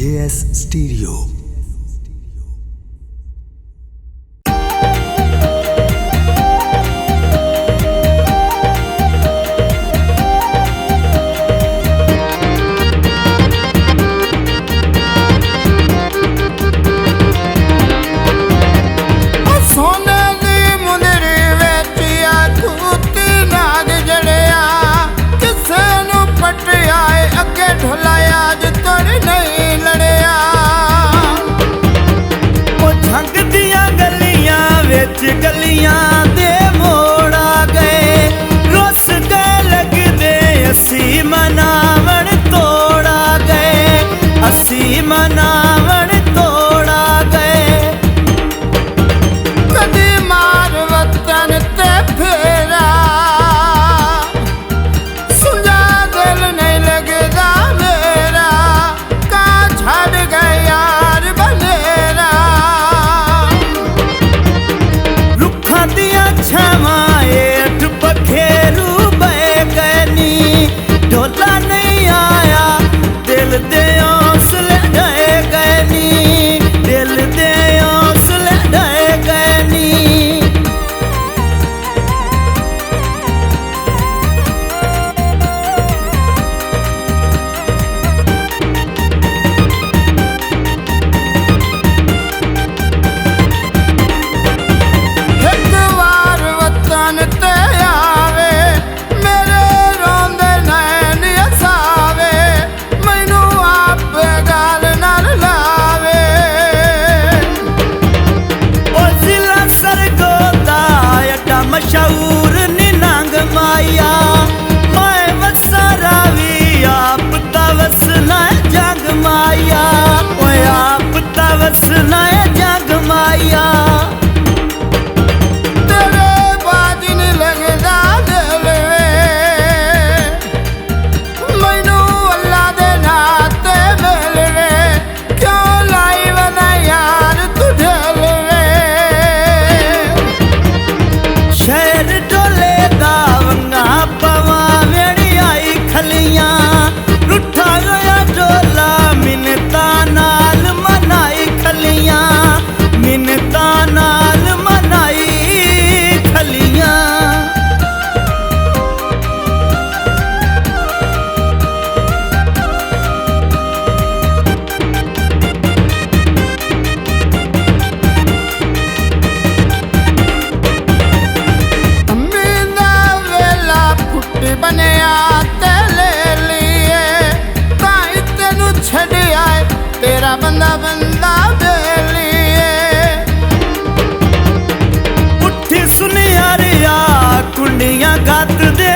JS Stereo। गलियां दे मोड़ आ गए, रुस गए लगदे असी मनावण तोड़ आ गए, असी मनावण तोड़ आ गए। कदी मार वतन ते फेरा सुझा दिल नहीं लगदा मेरा, का छड़ गए यार बनेरा। छमाएठ पखेरू बह गनी, ढोला नहीं आया दिल दे हौसले ढह गनी, दिल दे हौसले ढह गनी। मशहूर निनंग माया मैं वसरावी आप तवस न जग माया, आप तवस न जग माया। तेरे बाज नहीं लगदा दिल मैनू अल्लाह दे नाते मिल वे, क्यों लाई वना यार तू ढल वे। शहर डोले दावंगा पवा वेड़ी आई खलियां, रुठा गया डोला मिन्नता नाल मनाई खलियां, मिन्नता नाल मनाई खलियां। बनया ते ले लिए ताई तेनू छड़ आए, तेरा बंदा बंदा दे लिए। उठी सुनियारिया कुंडियां गत दे